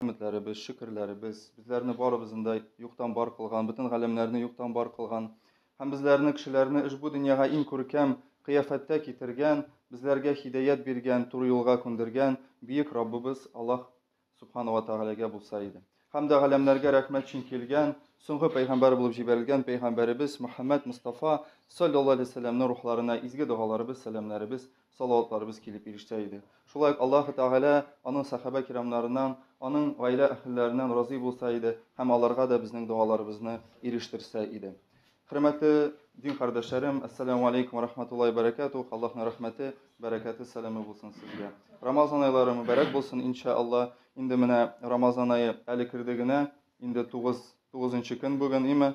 Himmetlerimiz, şükürlerimiz, bizlerini barыбызın da yoqdan bar kılgan, bütün galemlerini yoqdan bar kılgan, hem bizlerini, kişilerini bu dünyaya in körkem kıyafette getirgen, bizlerge hidayet bergen, turu yolga kundurgen, büyük Rabbimiz Allah Subhanahu wa Ta'ala'ga bulsaydı. Hem de galemlerge rahmet için kelgen, soňky peygamber bulup jiberilgen peygamberimiz Muhammed Mustafa sallallahu aleyhi ve sellem'nin ruhlarına izgi dualarımız, selamlarımız, salavatlarımız kelip erişseydi. Şulay Allah Teala onun sahabe kiramlarından, onun aile ehillerinden razı bulsaydı, hem onlara da bizim dualarımızı eriştirseydi. Hürmetli din kardeşlerim, Esselamu Aleyküm ve Rahmetullahi ve Berekatuhu. Allah'ın rahmeti, bereketi, selamı bulsun sizge. Ramazan ayları mübarek bulsun inşallah. İndi mine Ramazan ayı eli kirdigine, indi 9. gün bugün imi.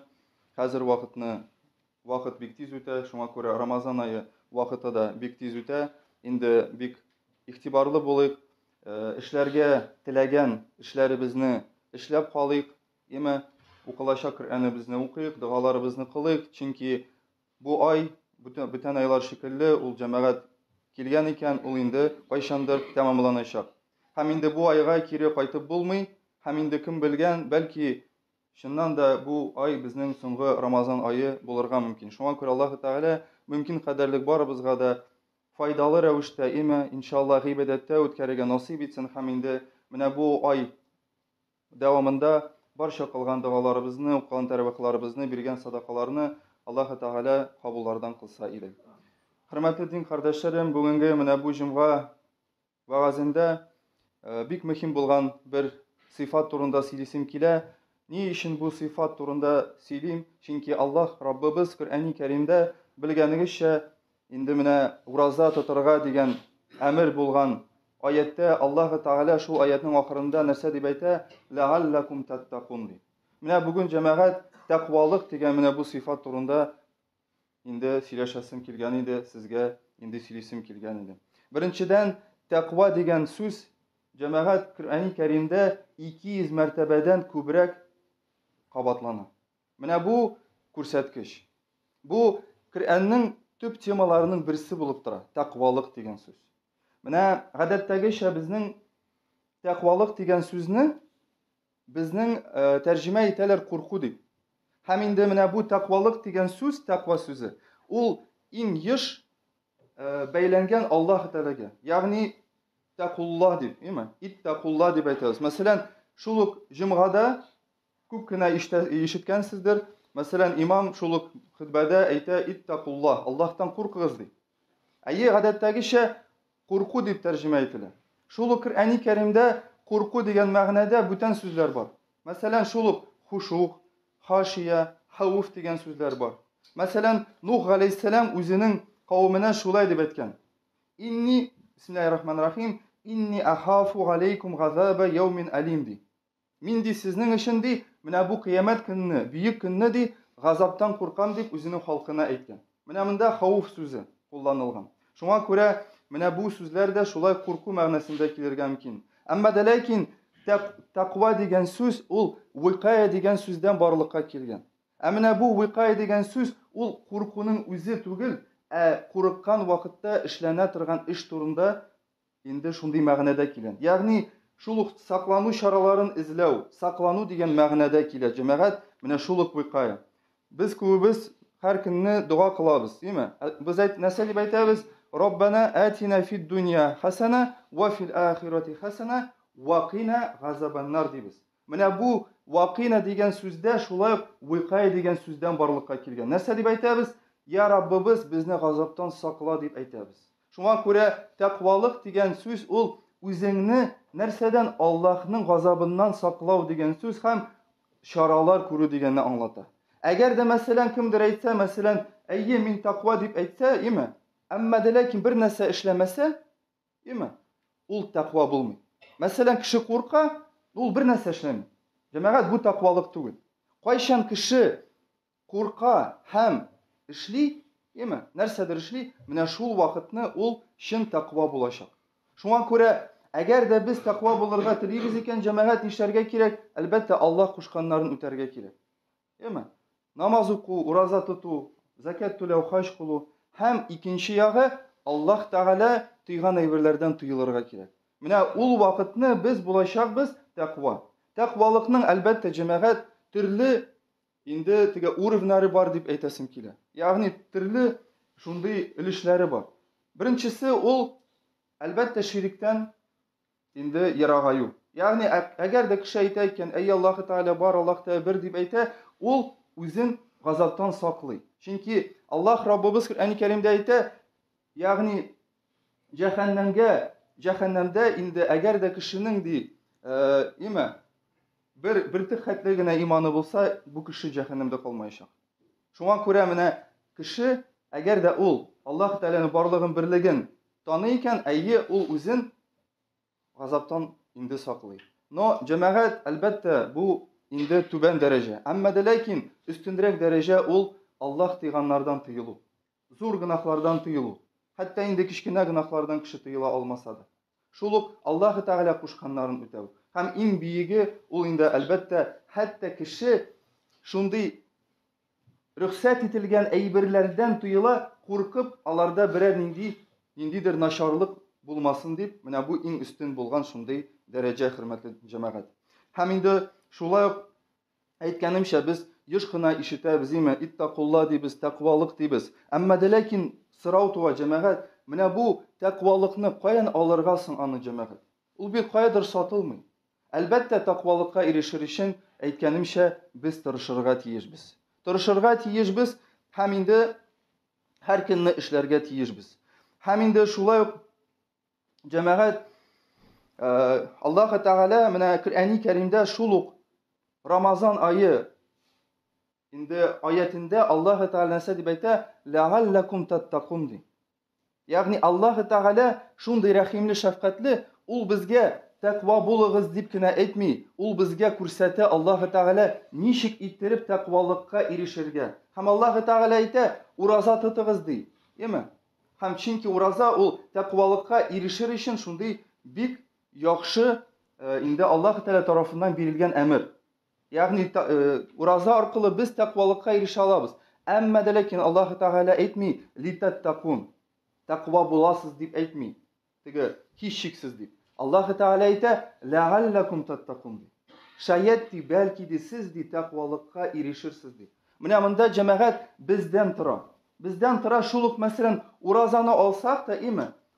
Hazır vakit bik tiz üte, şuna göre Ramazan ayı vakıta da bik tiz üte. İndi bik ihtibarlı bulayık, işlerge tilegen işlerimizni işlep kalayık, imi. Okulaşa Kur'an'ımızı okuyup, dualarımızı kılıyık. Çünkü bu ay, bütün aylar şekilli, ol cemaat kelgen iken, ol indi kayşandır tamamlanacak. Hem indi bu ayga kiri kaytıp bulmay, hem indi kim bilgen, belki şundan da bu ay bizning soňgy Ramazan ayı bulurga mümkün. Şuna göre Allah Teala mümkün kadarlık barыбызга da faydalı rewişde ime inşallah ibadetde ötkärige nasip etsin. Hem indi mine bu ay devamında barşa kılgan dualarımızı, okulan teravihlarımızı, birgen sadakalarını Allah Teala kabullardan kılsa idi. Hürmetli din kardeşlerim, bugünkü mine bu cumğa vaazinde bik mühim bulgan bir sıfat turunda silisim kile. Ni için bu sıfat turunda silim? Çünkü Allah Rabbimiz Kur'an-ı Kerim'de bilgenigizçe indi mine uraza tutarga digen emir bulgan ayette Allah Teala şu ayetin ahırında nese dibeyte leallekum tettakun di. Mine bugün cemaat takvalık digen mine bu sıfat turunda indi sileşesim kilgen idi, sizge indi silisim kilgen idi. Birinciden takva digen söz cemaat Kur'an-ı Kerim'de 200 mertebeden kübrek kabatlana. Mine bu kursetkiş. Bu Kur'an'ın tüp temalarının birisi bulup dura. Takvalık digen söz. Mine gadetteki bizning takvalık digen sözünü bizning tercüme eteler korku dip. Hem indi mine bu takvalık digen söz takva sözü. Ol in yiş beylengen Allah Teala'ga. Yani takullah dip, değil mi? İttakullah dip aytıyoruz. Mesela şuluk cumgada көп kına işitkensizdir. Mesela imam şuluk hutbede ayta ittakullah. Allah'tan korkuguz dip. Ayı gadetteki korku dip tercüme edilir. Şuluk Kur'an-ı Kerim'de korku diyen ma'nada bütün sözler var. Mesela şuluk huşuk, haşiye, havuf diyen sözler var. Mesela Nuh aleyhisselam özünün kavmine şulay dip etken. İnni, Bismillahirrahmanirrahim, inni ahafu aleykum gazabe yevmin alimdi. Min di siznin için di, mine bu kıyamet gününü, büyük gününü di, gazaptan korkam dip özünün halkına etken. Mine bunda havuf sözü kullanılgan. Şuna göre mine bu sözler de şulay korku ma'nasındakilerge mümkün. Ama da lakin takva digen söz ol vikaya digen sözden barlıkka kelgen. Amine bu vikaya digen söz ol korkunun özü tugul, korkkan vakitte işlene turgan iş turunda indi şunday ma'nada kelgen. Yani şuluk saklanu şaraların izlew, saklanu digen ma'nada kelgen. Cemaat mine şuluk vikaya. Biz köbüz her günni dua kılabız, değil mi? Biz näse dip aytabız? Rabbana atina fid dunya hasene ve fil ahireti hasene ve qina gazaban nar dibiz. Mine bu vaqina digen sözde şulay vikaya digen sözden barlıkka kelgen. Näse dip aytabız? Ya Rabbimiz bizni gazaptan sakla dip aytabız. Şuna göre takvalık digen söz ol özüngni närseden Allah'ın gazabından saklaw digen söz hem şaralar kuru digenni anlata. Eğer de mesela kimdir aytsa, mesela eyye min takva dip aytsa, ime. Amma da lakin bir näse işlemese, ime. Ol takva bulmay. Mesela kişi korka, ol bir näse işlemay. Cemaat bu takvalık tugul. Kayşan kişi korka hem işli, ime. Nersedir işli, mine şul vakitni ol şin takva bulaşak. Şuna göre eğer de biz takva bulurga tiliyiz iken cemaat işlerge kirek, elbette Allah kuşkanların öterge kirek. Değil mi? Namaz oku, uraza tutu, zakat tülev, haş kulu. Hem ikinci yağı Allah Teala tıygan eyverlerden tıyılırga kirek. Mine ul vakitni biz bulaşak biz takva. Takvalıkның әлбәттә җәмәгать төрле инде теге уровньлары бар дип әйтәсем килә. Ягъни төрле шундый өлешләре бар. Беренчесе ул әлбәттә ширктән инде ерагаю. Ягъни әгәр дә кеше әйтә икән, "Әй Аллаһ Тәгалә бар, Аллаһ Тәгалә бер" дип әйтә, ул үзен газаптан саклый. Чөнки Аллаһ Раббыбыз Коръән-и Кәримдә әйтә, ягъни җәһәннәмдә инде әгәр дә кешенең bir tık хәтле генә иманы булса, бу кеше җәһәннәмдә калмаячак. Шуңа күрә менә кеше, әгәр дә ул Аллаһ Тәгаләнең барлыгын, берлеген таный икән, әйе, ул үзен газаптан инде саклый. Но җәмәгать әлбәттә бу инде түбән дәрәҗә. Әмма дә ләкин өстенрәк дәрәҗә ул Аллаһ тыйганнардан тыелу. Зур гынаһлардан тыелу. Хәтта инде кичкенә гынаһлардан кеше тыела алмаса да. Шул ук Аллаһ Тәгалә кушканнарын үтәү. Һәм иң биеге ул инде әлбәттә хәтта кеше шундый рөхсәт ителгән әйберләрдән тыела, куркып, аларда берәр ниндидер начарлык булмасын дип, менә бу иң өстен булган шундый дәрәҗә, хөрмәтле җәмәгать. Һәм инде шулай ук әйткәнемчә, без еш кына ишетәбез, иттақулла дибез, тәкъвалык дибез. Әмма дә ләкин сорау туа, җәмәгать, менә бу тәкъвалыкны каян алырга соң аны, җәмәгать? Ул бит каядыр сатылмый. Әлбәттә, тәкъвалыкка ирешер өчен әйткәнемчә, без тырышырга тиешбез. Тырышырга тиешбез һәм инде һәр көнне эшләргә тиешбез. Һәм инде шулай ук җәмәгать, Аллаһ Тәгалә менә Коръән-и Кәримдә шул ук Рамазан айы инде аятында Аллаһ Тәгалә нәрсә дип әйтә? "Ләгалләкум таттакун" ди. Ягъни Аллаһ Тәгалә шундый рәхимле, шәфкатьле, ул безгә тәкъва булыгыз дип кенә әйтми, ул безгә күрсәтә Аллаһ Тәгалә ничек иттереп тәкъвалыкка ирешергә. Һәм Аллаһ Тәгалә әйтә, "Ураза тотыгыз" ди. Яме? Һәм чөнки ураза ул тәкъвалыкка ирешер өчен шундый бик яхшы инде Аллаһ Тәгалә тарафыннан бирелгән әмер. Ягъни ураза аркылы без тәкъвалыкка ирешә алабыз. Әмма дә ләкин Аллаһ Тәгалә әйтми, "Литаттакун", тәкъва буласыз дип әйтми. Теге һич шиксез дип. Аллаһ Тәгалә әйтә, "Ләгалләкум таттакун" ди. Шаят ди, бәлки ди сез ди тәкъвалыкка ирешерсез ди. Менә монда җәмәгать бездән тора. Бездән тора шул ук, мәсәлән, уразаны алсак та,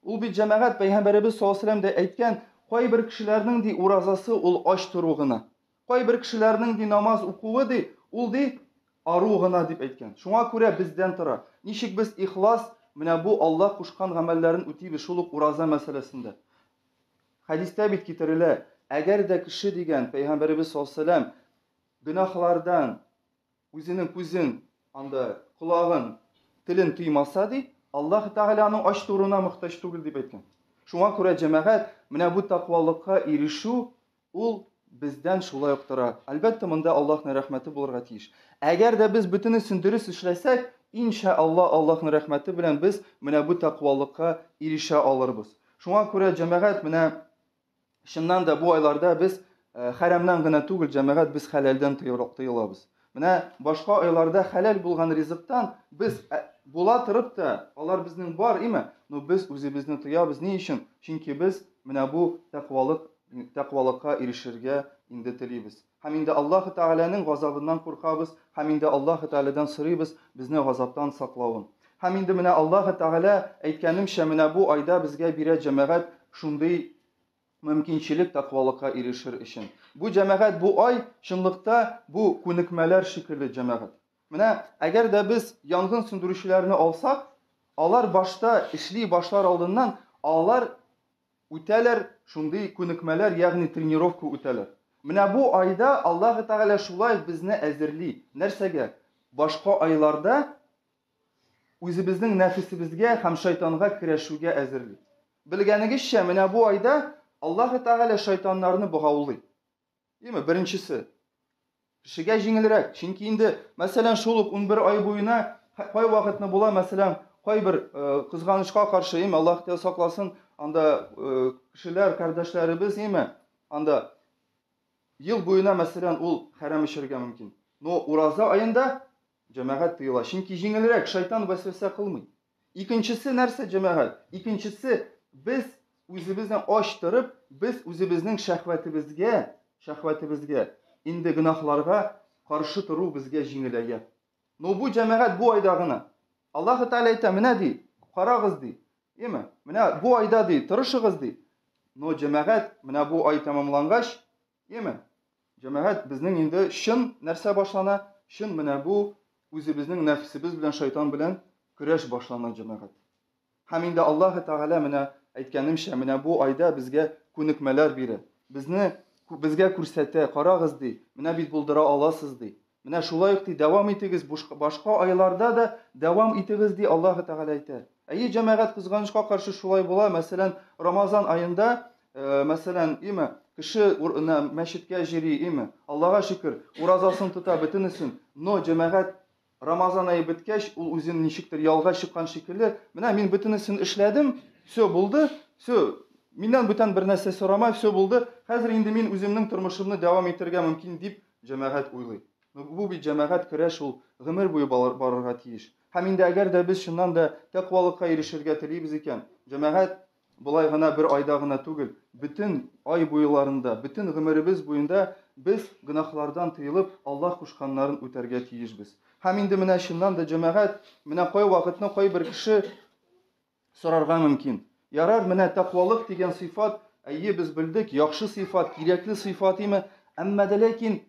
ул бит җәмәгать Пәйгамбәребез саллаллаһу алейһи ва сәлләм дә әйткән, кайбер кешеләрнең ди уразасы ул ач тору гына. Кайбер кешеләрнең ди намаз укуы ди, ул ди ару гына дип әйткән. Шуңа күрә бездән тора. Ничек без ихлас менә бу Аллаһ кушкан гамәлләрен үтибез шул ук ураза мәсьәләсендә. Хадистә бит китерелә, әгәр дә кеше дигән Пәйгамбәребез саллаллаһу алейһи ва сәлләм гынаһлардан үзенең күзен, анда колагын, телен тыймаса ди, Аллаһ Тәгалә аның ач туруына мохтаҗ түгел дип әйткән. Шуңа күрә җәмәгать, менә бу тәкъвалыкка ирешү ул бездән шулай ук тора. Әлбәттә, монда Аллаһның рәхмәте булырга тиеш. Әгәр дә без бөтенесен дөрес эшләсәк, иншаалла Аллаһның рәхмәте белән без менә бу тәкъвалыкка ирешә алырбыз. Шуңа күрә җәмәгать, менә чыннан да бу айларда без хәрәмнән генә түгел, җәмәгать, без хәләлдән тыелабыз. Менә башка айларда хәләл булган ризыктан без була торып та, алар безнең бар, но без үзебезне тыябыз. Ни өчен? Чөнки без менә бу тәкъвалыкка ирешергә инде телибез. Һәм инде Аллаһ Тәгаләнең газабыннан куркабыз, һәм инде Аллаһ Тәгаләдән сорыйбыз безне газаптан саклавын. Һәм инде менә Аллаһ Тәгалә әйткәнемчә, менә бу айда безгә бирә җәмәгать шундый мөмкинчелек тәкъвалыкка ирешер өчен. Бу җәмәгать, бу ай чынлыкта бу күнекмәләр шикелле җәмәгать. Менә әгәр дә без янгын сүндерүчеләрне алсак, алар башта эшли башлар алдыннан алар үтәләр шундый күнекмәләр, ягъни тренировка үтәләр. Менә бу айда Аллаһ Тәгалә шулай безне әзерли. Нәрсәгә? Башка айларда үзебезнең нәфесебезгә һәм шайтанга көрәшүгә әзерли. Белгәнегезчә, менә бу айда Аллаһ Тәгалә шайтаннарны богаулый. Беренчесе, кешегә җиңелрәк. Чөнки инде, мәсәлән, шул ук 11 ай буена кай вакытны була, мәсәлән, кайбер кызганычка каршы, Аллаһ Тәгалә сакласын, анда кешеләр, кардәшләребез, анда ел буена, мәсәлән, ул хәрәм эшәргә мөмкин. Но ураза аенда җәмәгать тыела. Чөнки җиңелрәк, шайтан вәсвәсә кылмый. Икенчесе нәрсә, җәмәгать? Икенчесе, без үзебезне ачтырып, без үзебезнең şəhvətimizə, indi günahlarga karşı turu bizge jingileye. No bu cemaat bu aydağına. Allah-u Teala ite mine di, karağız di. Değil mi? Mine bu ayda di, tırışığız di. No cemaat mine bu ay tamamlangaç. Değil mi? Cemaat bizning indi şın nerse başlana, şın mine bu özümüzün nefsimiz bilen şeytan bilen güreş başlanan cemaat. Hem indi Allah-u Teala mine aytganimcha mine bu ayda bizge ko'nikmalar biri. Bizge kursete, karağız di. Mine bit buldura alasız di. Mine şulayık di, devam itigiz. Başka aylarda da devam itigiz di Allah-u Teala ayta. Eyi cemaat kızganışka karşı şulay bula. Mesela Ramazan ayında mesela imi kişi meşitke jiri imi Allah'a şükür urazasını tuta bitinisin. No cemaat Ramazan ayı bitkeş ul uzun nişiktir yalga çıkan şekilde. Mine min bitinisin işledim. Sö buldu. Sö Mindən бүтән bir нәрсә сорамай, все булды. Хәзер инде мин үземнең тормышымны дәвам итәргә мөмкин дип җәмәгать уйлый. Бу бит җәмәгать көрәш ул гомер буе барырга тиеш. Һәм инде әгәр дә без шуннан да тәкъвалыкка ирешергә телибез икән, җәмәгать булай гына бер айда гына түгел, bütün ай буйларында, bütün гомеребез буенда без гөнаһлардан тыелып, Аллаһ кушканнарын үтәргә тиешбез. Һәм инде менә шуннан да җәмәгать менә кай вакытны кай бер кеше сорарга мөмкин. Yarar mene takvalık diyen sıfat, iyi biz bildik, yaxşı sıfat, gerekli sıfat ime, amma da lakin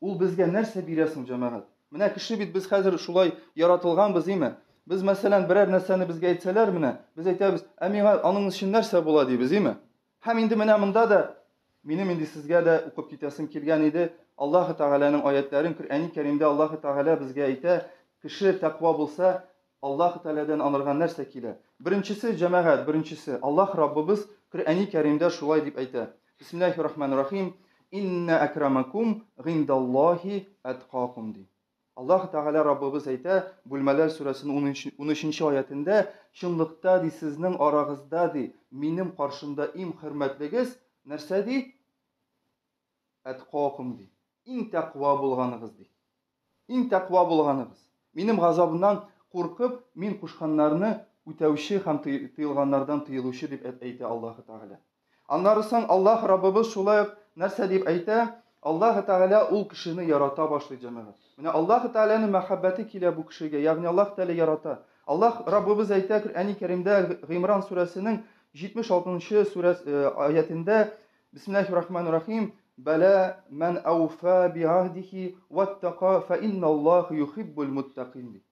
ul bizge nerse biresin cemaat. Mene kişi bit biz hazır şulay yaratılgan biz ime. Biz mesela birer neseni bizge etseler mene, biz aytamiz, amiga onun için nerse bula deybiz ime. Hem indi mene mında da benim indi sizge de okup kitesim kilgen idi. Allah-u Teala'nın ayetlerin Kur'an-ı Kerim'de Allah-u Teala bizge ayta, kişi takva bulsa Allah-u Teala'dan anırgan nerse kile. Birincisi cemaat, birincisi Allah Rabbimiz Kur'an-ı Kerim'de şulay deyip ayta. Bismillahirrahmanirrahim. İnne ekremakum gindallahi etqakum di. Allah Teala Rabbimiz ayta Bülmeler suresinin 13. ayetinde şınlıkta di siznin arağızda di benim karşımda im hürmetligiz nerse di? Etqakum di. İn takva bulganıgız di. İn takva bulganıgız. Benim gazabından korkup min kuşkanlarını ütevşi hem tıyılganlardan tıyıluşu deyip ayta Allah-u Teala. Anlarsan Allah Rabbimiz şulay nerse deyip ayta Allah-u Teala ul kişini yarata başlayacak. Yani Allah-u Teala'nın mehabbeti kile bu kişiye. Yani Allah Teala yarata. Allah Rabbimiz ayta Kur'an-ı Kerim'de İmran suresinin 76. ayetinde Bismillahirrahmanirrahim. Bela men awfa bi'ahdihi vettaka fe innallaha yuhibbul muttaqin.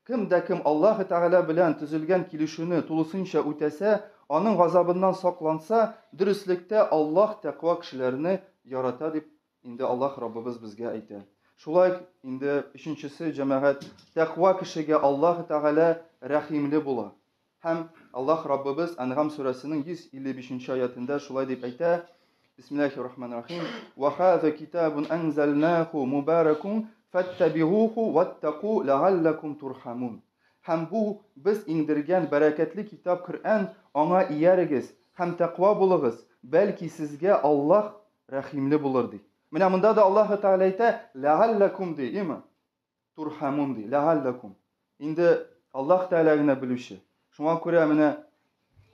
Kim de kim Allah-u Teala bilen tüzülgen kilişini tulusunca ötese, onun gazabından saklansa, dürüstlükte Allah takva kişilerini yarata deyip, indi Allah Rabbimiz bizge ayta. Şulay indi üçüncüsü cemaat, takva kişiye Allah-u Teala rahimli bula. Hem Allah Rabbimiz En'am suresinin 155. ayetinde şulay deyip ayta, Bismillahirrahmanirrahim. Ve hâze kitabun enzelnâhu mübarekun fettebihuhu vettekû leallekum turhamun. Hem bu biz indirgen bereketli kitap Kur'an ona iyerigiz. Hem takva buluguz. Belki sizge Allah rahimli bulur di. Mınamında da Allah-u Teala ite leallekum di, değil mi? Turhamun di, leallekum. İndi Allah Teala'nı bilüşü. Şuna göre mine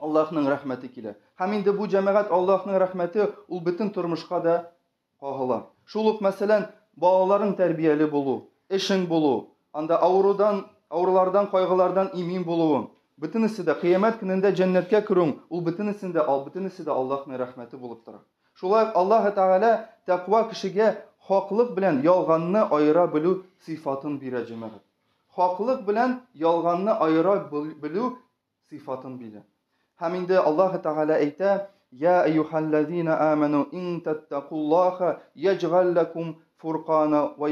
Allah'ın rahmeti kile. Hem indi bu cemaat Allah'ın rahmeti ul bütün turmuşka da qağılar. Şuluk mesela bağların terbiyeli bulu, eşin bulu, anda avrulardan, kaygılardan imin buluğun. Bütünüsü de kıyamet gününde cennetke kırın. Ul bütünüsü de Allah'ın rahmeti bulup durar. Şulay Allah-u Teala takva kişiye haklık bilen yalganını ayıra bilu sıfatın bire cemaat. Haklık bilen yalganını ayıra bilu sıfatın bire. Hem indi Allah-u Teala ayta Ya eyyuhallezine amenu in tettakullaha yecgal lekum furqana ve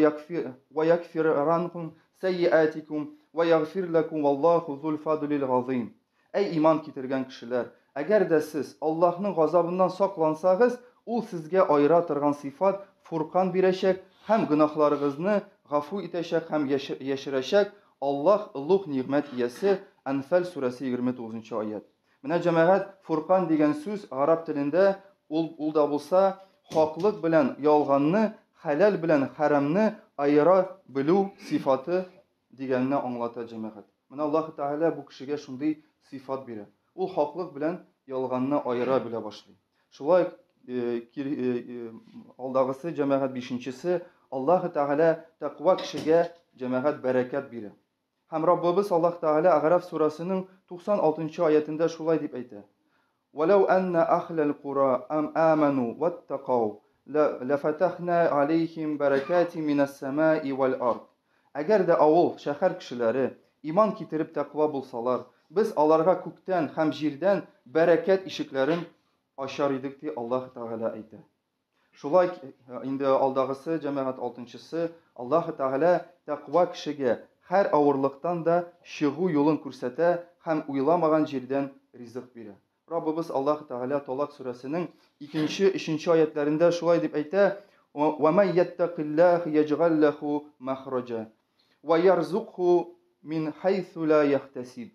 yakfir rankum seyyiatikum ve yaghfir lekum vallahu zul fadlil gazim. Ey iman getirgen kişiler, eğer de siz Allah'ın gazabından saklansanız, ul sizge ayıra tırgan sıfat Furkan bireşek, hem günahlarınızı gafu iteşek hem yeşireşek. Allah ıllık nimet iyesi Enfal suresi 29. ayet. Mine cemaat Furkan degen söz Arap dilinde ul da bulsa haklık bilen yalganını, helal bilen haramını ayıra bilu sıfatı degenini anlata cemaat. Mine Allah Teala bu kişiye şunday sıfat biri. Ul haklık bilen yalganını ayıra bile başlıyor. Şulay алдагысы җәмәгать 5-нчесе Аллаһ Тәгалә тәкъва кешегә җәмәгать бәрәкәт бирә. Һәм Раббыбыз Аллаһ Тәгалә Агараф сурасының 96-нчы аятында шулай дип әйтә. وَلَوْ أَنَّ أَهْلَ الْقُرَى آمَنُوا وَاتَّقَوْا لَفَتَحْنَا عَلَيْهِمْ بَرَكَاتٍ مِنَ السَّمَاءِ وَالْأَرْضِ. Әгәр дә авыл, шәһәр кешеләре иман китереп тәкъва булсалар, без аларга күктән һәм җирдән бәрәкәт ишекләрен ачар идек ди Аллаһ Тәгалә әйтә. Шулай инде алдагысы җәмәгать 6-нчысы Аллаһ Тәгалә тәкъва кешегә һәр авырлыктан да чыгу юлын күрсәтә һәм уйламаган җирдән ризык бирә. Раббыбыз Аллаһ Тәгалә Талак сүрәсенең 2-3 аятларында шулай дип әйтә: وَمَن يَتَّقِ اللَّهَ يَجْعَل لَّهُ مَخْرَجًا وَيَرْزُقْهُ مِنْ حَيْثُ لَا يَحْتَسِبُ.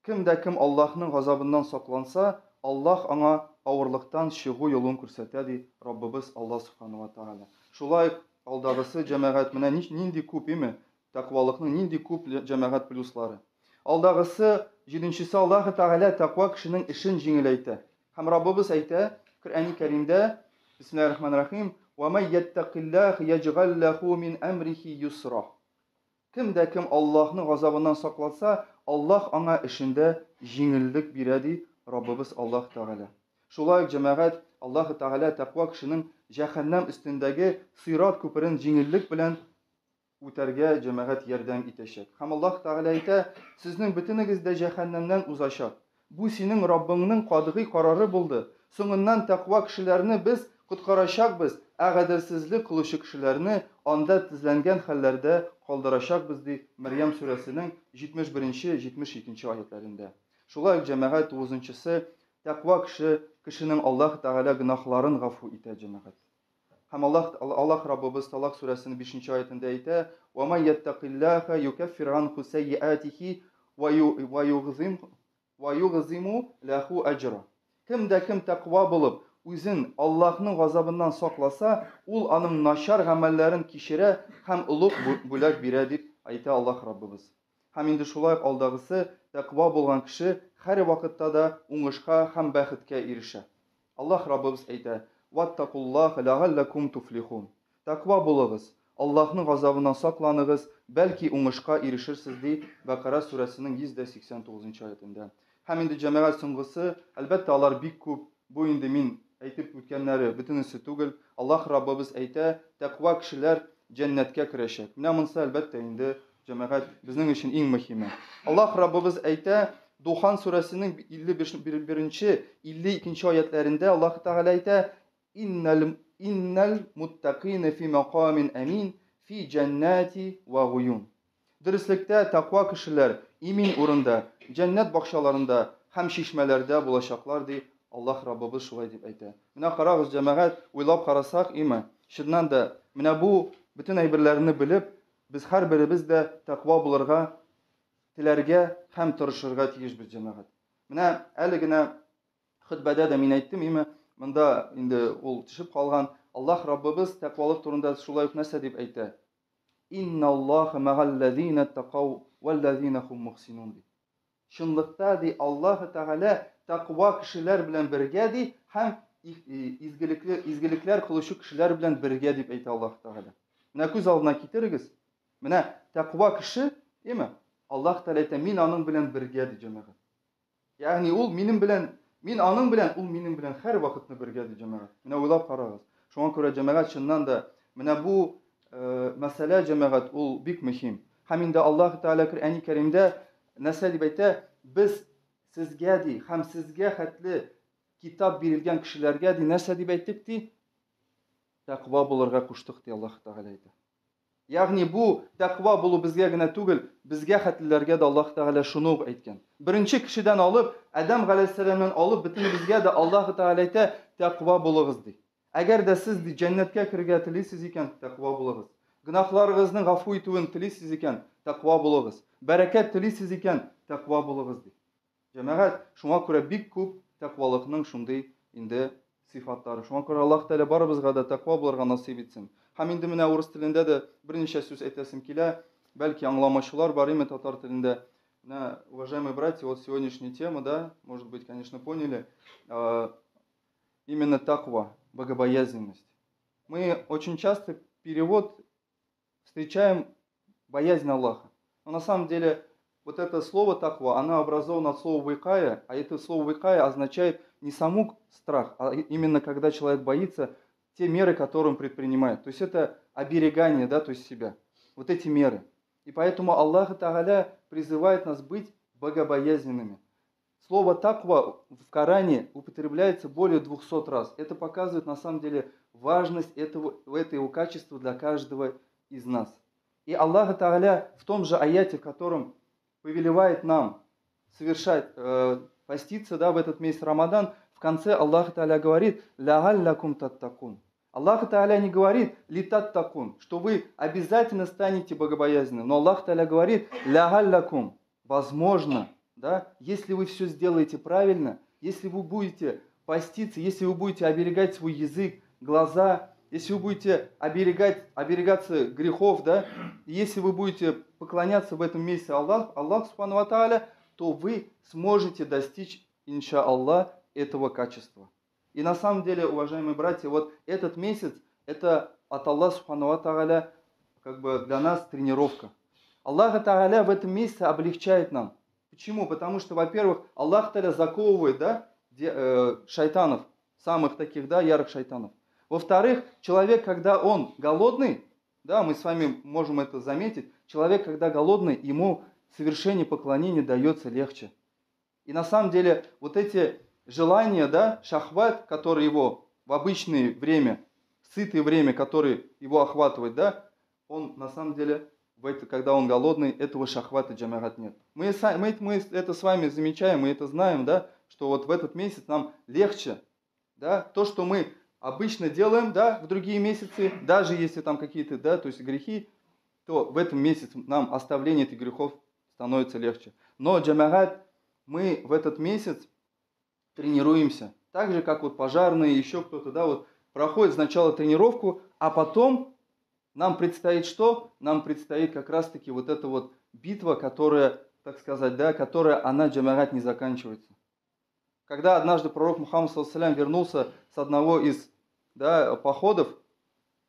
Кем дә кем Аллаһның газабыннан сакланса, Аллаһ аңа авырлыктан чыгу юлын күрсәтә ди Раббыбыз Аллаһ Субхану ва Тәгалә. Шулай алдагысы җәмәгать менә нинди күп име? Тәкъвалыкның нинди күп җәмәгать плюслары. Алдагысы 7-нчесе Аллаһ Тәгалә тәкъва кешенең эшен җиңеләйтә. Һәм Раббыбыз әйтә Коръәни Кәримдә: Бисмиллаһир-рахманир-рахим. وَمَن يَتَّقِ اللَّهَ يَجْعَل لَّهُ مِنْ أَمْرِهِ يُسْرًا. Кем дә кем Аллаһның газабыннан сакланса, Аллаһ аңа эшендә җиңеллек бирә ди Раббыбыз Аллаһ Тәгалә. Шулай җәмәгать Аллаһ Тәгалә тәкъва кешенең җәһәннәм өстендәге сират күперен җиңеллек белән үтәргә җәмәгать ярдәм итәчәк. Һәм Аллаһ Тәгалә әйтә: Сезнең бөтенегез дә җәһәннәмнән узачак. Бу синең Раббыңның кадгый карары булды. Соңыннан тәкъва кешеләрне без коткарачакбыз, әгъдәлсезлек кылучы кешеләрне анда тезләнгән хәлләрдә калдырачакбыз ди Мәрьям сүрәсенең 71-72 аятларында. Шулай җәмәгать 9-нчысы тәкъва кешенең Аллаһ Тәгалә гөнаһларын гафу итә җәмәгать. Һәм Аллаһ Раббыбыз Талак сүрәсенең 5-нче аятында әйтә: وَمَن يَتَّقِ اللَّهَ يُكَفِّرْ عَنْهُ سَيِّئَاتِهِ وَيُعْظِمْ لَهُ أَجْرًا. Кем дә кем тәкъва булып, үзен Аллаһның газабыннан сакласа, ул аның начар гамәлләрен кичерә һәм улуг бүләк бирә дип әйтә Аллаһ Раббыбыз. Һәм инде шулай алдагысы тәкъва булган кеше һәр вакытта да уңышка һәм бәхеткә ирешә. Аллаһ Раббыбыз әйтә: وَاتَّقُوا اللَّهَ لَعَلَّكُمْ تُفْلِحُونَ. Тәкъва булыгыз, Аллаһның газабыннан сакланыгыз, бәлки уңышка ирешерсез ди Бакара сүрәсенең 189-нчы аятында. Һәм инде җәмәгать соңгысы, әлбәттә алар бик күп. Бу инде мин әйтеп үткәннәре бөтенесе түгел. Аллаһ Раббыбыз әйтә: тәкъва кешеләр җәннәткә керәчәк. Менә монысы әлбәттә инде җәмәгать безнең өчен иң мөһиме. Аллаһ Раббыбыз әйтә Духан сүрәсенең 51-52 аятларында Аллаһ Тәгалә әйтә: Иннал муттақина фи мақамин амин фи җаннати ва гуюн. Дөреслекдә тәкъва кешеләр имин урында, җәннәт бакчаларында һәм чишмәләрдә булачаклар ди Аллаһ Раббыбыз шулай дип әйтә. Менә карагыз җәмәгать, уйлап карасак, чыннан да менә бу бөтен әйберләрне белеп, без һәрберебез дә тәкъва булырга теләргә һәм тырышырга тиешбез җәмәгать. Менә әле генә хутбәдә дә мин әйттем, монда инде ул төшеп калган. Аллаһ Раббыбыз тәкъвалык турында шулай ук нәрсә дип әйтә: Инналлаһа магаллазина тақау валлазина хум мухсинун. Чынлыкта ди Аллаһ Тәгалә тәкъва кешеләр белән бергә ди һәм изгелекләр кылучы кешеләр белән бергә дип әйтә Аллаһ Тәгалә. Менә күз алдына китерегез. Менә тәкъва кеше, Аллаһ Тәгалә әйтә: Мин аның белән бергә ди җәмәгать. Ягъни ул минем белән, мин аның белән, ул минем белән һәр вакытны бергә ди җәмәгать. Менә уйлап карагыз. Шуңа күрә җәмәгать чыннан да менә бу мәсьәлә җәмәгать ул бик мөһим. Һәм инде Аллаһ Тәгалә Коръәни Кәримдә нәрсә дип әйтә? Без сезгә ди һәм сезгә хәтле китап бирелгән кешеләргә ди нәрсә дип әйттек ди? Тәкъва булырга куштык ди Аллаһ Тәгалә әйтә. Ягъни бу тәкъва булу безгә генә түгел, безгә хәтлеләргә дә Аллаһ Тәгалә шуны ук әйткән. Беренче кешедән алып, Адам галәйһиссәламнан алып бөтенебезгә дә Аллаһ Тәгалә әйтә: тәкъва булыгыз ди. Әгәр дә сез ди җәннәткә кергә телисез икән, тәкъва булыгыз. Гынаһларыгызны гафу итүен телисез икән, тәкъва булыгыз. Бәрәкәт телисез икән, тәкъва булыгыз ди. Җәмәгать, шуңа күрә бик күп тәкъвалыкның шундый инде сыйфатлары. Шуңа күрә Аллаһ Тәгалә барыбызга да тәкъва булырга насыйп итсен. Һәм инде менә урыс телендә дә берничә сүз әйтәсем килә. Бәлки аңламаучылар бар татар телендә. Менә, уважаемые братья, вот сегодняшняя тема, да, может быть, конечно, поняли. именно таква, богобоязненность. Мы очень часто перевод встречаем боязнь Аллаха. Но на самом деле вот это слово таква, оно образовано от слова вайкая, а это слово вайкая означает не саму страх, а именно когда человек боится те меры, которые он предпринимает. То есть это оберегание, да, то есть себя. Вот эти меры. И поэтому Аллах Тааля призывает нас быть богобоязненными. Слово таква в Коране употребляется более 200 раз. Это показывает на самом деле важность этого качества для каждого из нас. И Аллах Тааля в том же аяте, в котором повелевает нам совершать, поститься, да, в этот месяц Рамадан, в конце Аллах Тааля говорит «Лааллякум таттакун». Аллах Тааля не говорит «Литаттакун», что вы обязательно станете богобоязненным. Но Аллах Тааля говорит «Лааллякум», возможно, да, если вы все сделаете правильно, если вы будете поститься, если вы будете оберегать свой язык, глаза, если вы будете оберегаться грехов, да, если вы будете поклоняться в этом месяце Аллаху Субхану ва Тааля, то вы сможете достичь, иншаллах, этого качества. И на самом деле, уважаемые братья, вот этот месяц, это от Аллаха Субхану ва Тааля как бы для нас тренировка. Аллах Тааля в этом месяце облегчает нам. Почему? Потому что, во-первых, Аллах Тааля заковывает, да, шайтанов, самых таких, да, ярых шайтанов. Во-вторых, человек, когда он голодный, да, мы с вами можем это заметить, человек, когда голодный, ему совершение поклонения дается легче. И на самом деле, вот эти желания, да, шахват, которые его в обычное время, в сытое время, которое его охватывает, да, он на самом деле, когда он голодный, этого шахвата джамагат нет. Мы это с вами замечаем, мы это знаем, да, что вот в этот месяц нам легче, да, то, что мы обычно делаем, да, в другие месяцы, даже если там какие-то, да, то есть грехи, то в этом месяце нам оставление этих грехов становится легче. Но джамагат, мы в этот месяц тренируемся. Так же, как вот пожарные, еще кто-то, да, вот проходит сначала тренировку, а потом нам предстоит что? Нам предстоит как раз-таки вот эта вот битва, которая, так сказать, да, которая, она джамагат не заканчивается. Когда однажды пророк Мухаммад ﷺ вернулся с одного из, да, походов,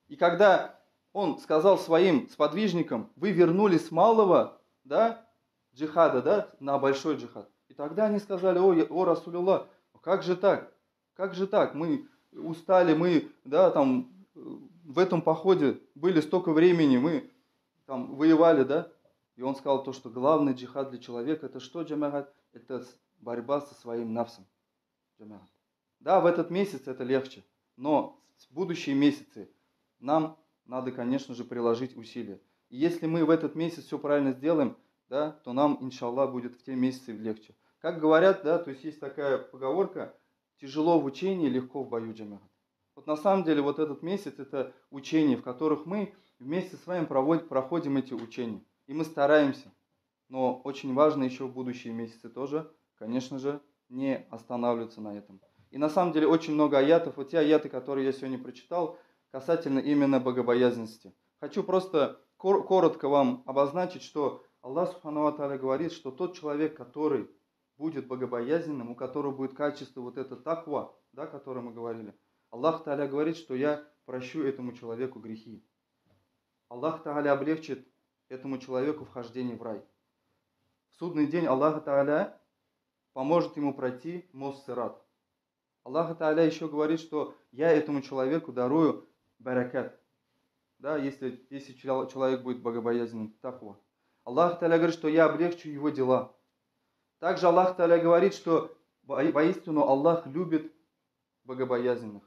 и когда он сказал своим сподвижникам: вы вернулись с малого, да, джихада, да, на большой джихад. И тогда они сказали: о Расулюллах, как же так? Как же так? Мы устали, мы, да, там, в этом походе были столько времени, мы там воевали, да? И он сказал то, что главный джихад для человека, это что, джамагат? Это борьба со своим нафсом. Джамагат. Да, в этот месяц это легче, но в будущие месяцы нам надо, конечно же, приложить усилия. И если мы в этот месяц все правильно сделаем, да, то нам, иншаллах, будет в те месяцы легче. Как говорят, да, то есть такая поговорка: тяжело в учении, легко в бою, джамагат. Вот на самом деле вот этот месяц это учения, в которых мы вместе с вами проходим эти учения. И мы стараемся. Но очень важно еще в будущие месяцы тоже, конечно же, не останавливаться на этом. И на самом деле очень много аятов, вот те аяты, которые я сегодня прочитал, касательно именно богобоязненности. Хочу просто коротко вам обозначить, что Аллах Субхану ва Тааля говорит, что тот человек, который будет богобоязненным, у которого будет качество вот это таква, да, о котором мы говорили, Аллах Тааля говорит, что я прощу этому человеку грехи. Аллах Тааля облегчит этому человеку вхождение в рай. В судный день Аллах Тааля поможет ему пройти мост Сират. Аллах Тааля еще говорит, что я этому человеку дарую баракат. Да, если человек будет богобоязненным, таква. Аллах Тааля говорит, что я облегчу его дела. Также Аллах Тааля говорит, что воистину Аллах любит богобоязненных.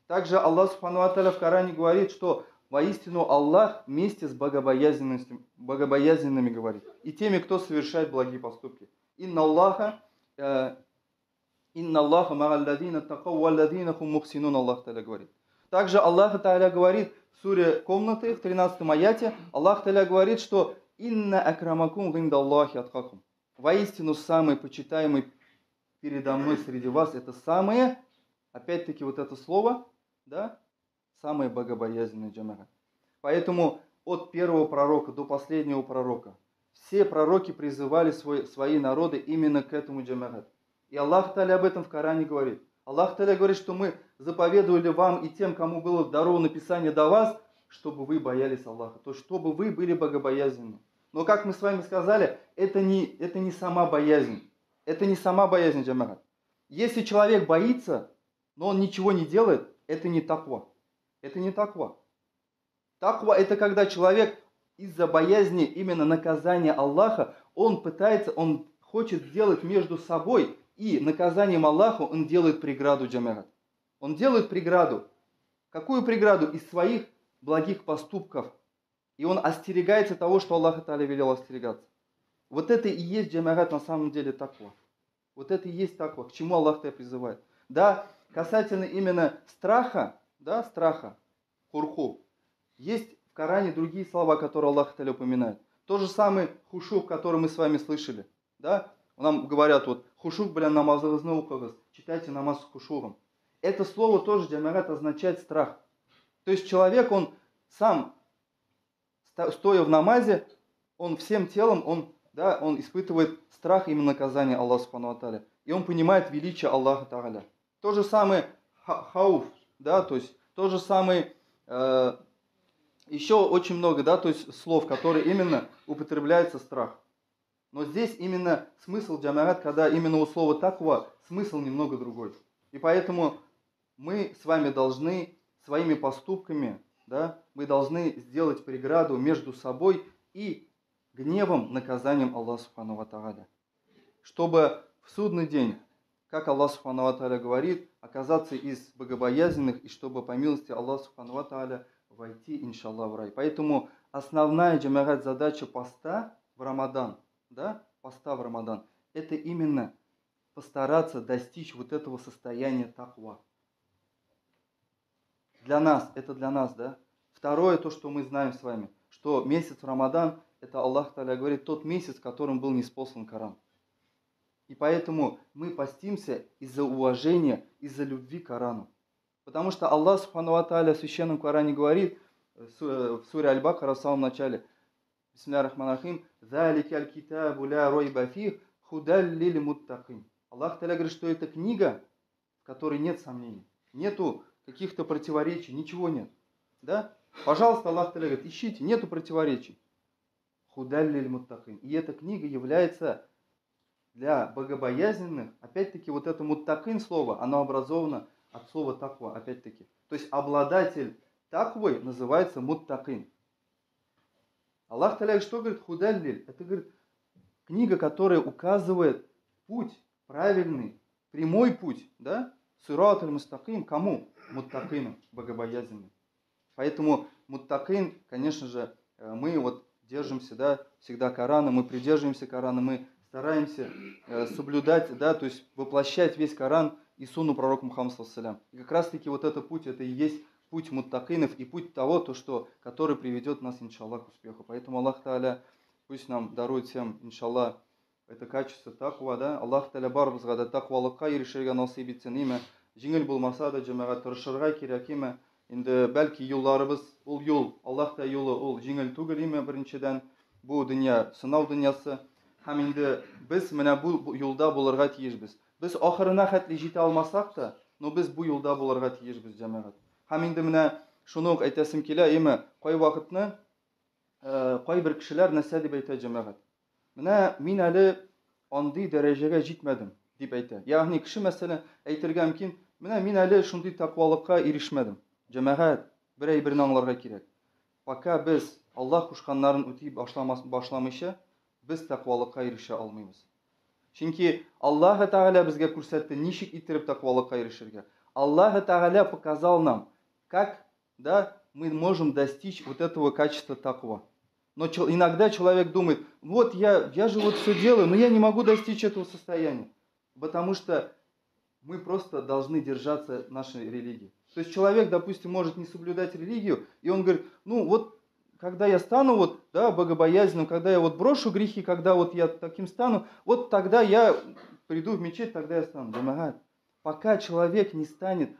Также Аллах Субхану ва Тааля в Коране говорит, что воистину Аллах вместе с богобоязненными говорит. И теми, кто совершает благие поступки. Инна Аллаха ма'алладина такау валладина хум мухсинун, Аллах Тааля говорит. Также Аллах Тааля говорит в суре Комнаты, в 13 аяте, Аллах Тааля говорит, что инна акрамакум гиндаллахи аткакум. Воистину самый почитаемый передо мной среди вас, это самые, опять-таки вот это слово, да, самые богобоязненные джамагат. Поэтому от первого пророка до последнего пророка все пророки призывали свои народы именно к этому джамагат. И Аллах Тааля об этом в Коране говорит. Аллах Та'аля говорит, что мы заповедовали вам и тем, кому было даровано Писание до вас, чтобы вы боялись Аллаха, то есть чтобы вы были богобоязненны. Но как мы с вами сказали, это не сама боязнь. Это не сама боязнь, джамагат. Если человек боится, но он ничего не делает, это не таква. Это не таква. Таква это когда человек из-за боязни именно наказания Аллаха, он хочет сделать между собой и наказанием Аллаха, он делает преграду, джамагат. Он делает преграду. Какую преграду? Из своих благих поступков. И он остерегается того, что Аллах Та'аля велел остерегаться. Вот это и есть, джамагат, на самом деле таква. Вот это и есть таква, к чему Аллах Та'аля призывает. Да, касательно именно страха, хурху, есть в Коране другие слова, которые Аллах Та'аля упоминает. То же самое хушук, который мы с вами слышали. Да? Нам говорят, вот, хушук белән намазыгызны укыгыз, читайте намаз с хушугом. Это слово тоже, джамагат, означает страх. То есть человек, он сам, стоя в намазе, он всем телом, он испытывает страх именно наказания Аллаха Субхану ва Тааля. И он понимает величие Аллаха Тааля. То же самое хауф, да, то есть то же самое, еще очень много, да, то есть слов, которые именно употребляется страх. Но здесь именно смысл, джамагат, когда именно у слова таква, смысл немного другой. И поэтому мы с вами должны своими поступками, да, мы должны сделать преграду между собой и гневом, наказанием Аллаха Субхану ва Тааля. Чтобы в судный день, как Аллах Субхану ва Тааля говорит, оказаться из богобоязненных, и чтобы по милости Аллаха Субхану ва Тааля войти, иншаллах, в рай. Поэтому основная, джамагат, задача поста в Рамадан, да, поста в Рамадан, это именно постараться достичь вот этого состояния таква. Для нас, да. Второе, то, что мы знаем с вами, что месяц Рамадан, это Аллах Та'аля говорит, тот месяц, в котором был ниспослан Коран. И поэтому мы постимся из-за уважения, из-за любви к Корану. Потому что Аллах Субхану ва Тааля в Священном Коране говорит, в суре Аль-Бакара в самом начале, Бисмилляхи рахмани рахим, «Заликаль китабу ля ройба фих, худаль лиль муттакин». Аллах Та'аля говорит, что это книга, в которой нет сомнений, нету каких-то противоречий, ничего нет. Да? Пожалуйста, Аллах Та'аля говорит, ищите, нету противоречий. Худаль лиль муттакин. И эта книга является для богобоязненных, опять-таки, вот это муттакин слово, оно образовано от слова таква, опять-таки. То есть обладатель таквы называется муттакин. Аллах Та'аля что говорит? Худаллиль. Это, говорит, книга, которая указывает путь правильный, прямой путь, да? Сират аль-мустаким. Кому? Муттакину, богобоязненным. Поэтому муттакин, конечно же, мы вот держимся, да, всегда Корана, мы придерживаемся Корана, мы стараемся соблюдать, да, то есть воплощать весь Коран и сунну пророка Мухаммада саллаллаху алейхи ва саллям. И как раз таки вот этот путь, это и есть путь муттакинов и путь того, который приведет нас, иншаллах, к успеху. Поэтому Аллах Та'аля пусть нам дарует всем, иншаллах, это качество таква, да. Аллах Та'аля барыбызга да таквалыкка ирешергә насыйп итсен име. Жиңел булмаса да җәмәгать тырышырга кирәк име. Инде бәлки юлларыбыз, ул юл, Аллах та юлы, ул җиңел түгел име беренчедән. Бу дөнья сынау дөньясы. Һәм инде без менә бу юлда булырга тиешбез. Без ахырына хәтле җитә алмасак та, но без бу юлда булырга тиешбез, җәмәгать. Һәм инде менә шуны ук әйтәсем килә, име, кай вакытны кайбер кешеләр нәрсә дип әйтә, җәмәгать. Менә мин әле андый дәрәҗәгә җитмәдем дип әйтә. Ягъни кеше мәсәлән әйтергә мөмкин, менә мин әле шундый таквалыкка ирешмәдем. Җәмәгать, бер әйберне аңларга кирәк. Пока без Аллах кушканнарын үти башламыйча, без таквалыкка ирешә алмыйбыз. Чөнки Аллаһ Тәгалә безгә күрсәтте, ничек иттереп таквалыкка ирешергә. Аллаһ Тәгалә показал нам, как, да, мы можем достичь вот этого качества таква. Но иногда человек думает, вот я же вот все делаю, но я не могу достичь этого состояния. Потому что мы просто должны держаться нашей религии. То есть человек, допустим, может не соблюдать религию, и он говорит, ну вот, когда я стану вот, да, богобоязненным, когда я вот брошу грехи, когда вот я таким стану, вот тогда я приду в мечеть, тогда я стану. Пока человек не станет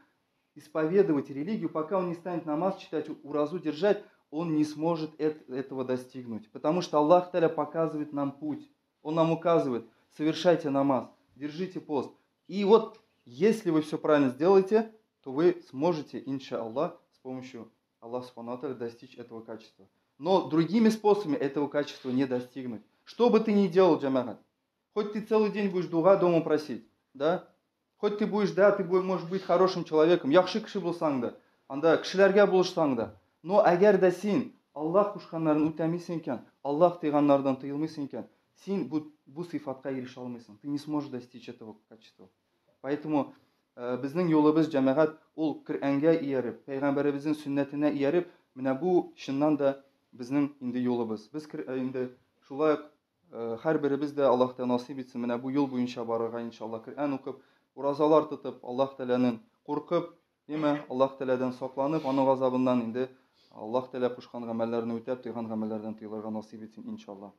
исповедовать религию, пока он не станет намаз читать, уразу держать, он не сможет этого достигнуть. Потому что Аллах Та'аля показывает нам путь. Он нам указывает, совершайте намаз, держите пост. И вот Если вы все правильно сделаете, то вы сможете, иншаллах, с помощью Аллаха Субхану ва Тааля достичь этого качества. Но другими способами этого качества не достигнуть. Что бы ты ни делал, джамагат, хоть ты целый день будешь дуга дома просить, да, хоть ты будешь, да, ты будешь, можешь быть хорошим человеком, яхшы кіші болсаң да, анда кішілерге болышсаң да, но әгәр дә син Аллах кушканнарын үтәмисең икән, Аллах тыйганнардан тыелмыйсың икән, син бу сыйфатка ирешә алмыйсың, ты не сможешь достичь этого качества. Поэтому безнең юлыбыз, җәмәгать, ул Коръәнгә ияреп, Пәйгамбәребезнең сөннәтенә ияреп, менә бу чыннан да безнең инде юлыбыз. Без инде шулай һәрберебез дә Аллаһтан насыйп итсен, менә бу юл буенча барырга иншаллах, Коръән укып, уразалар тотып, Аллаһ Тәаләнең куркып, деме, Аллаһ Тәаләдән сакланып, аның газабыннан инде Аллаһ Тәалә кушкан гамәлләрне үтәп, тыйган гамәлләрдән тыелырга насыйп итсен иншаллах.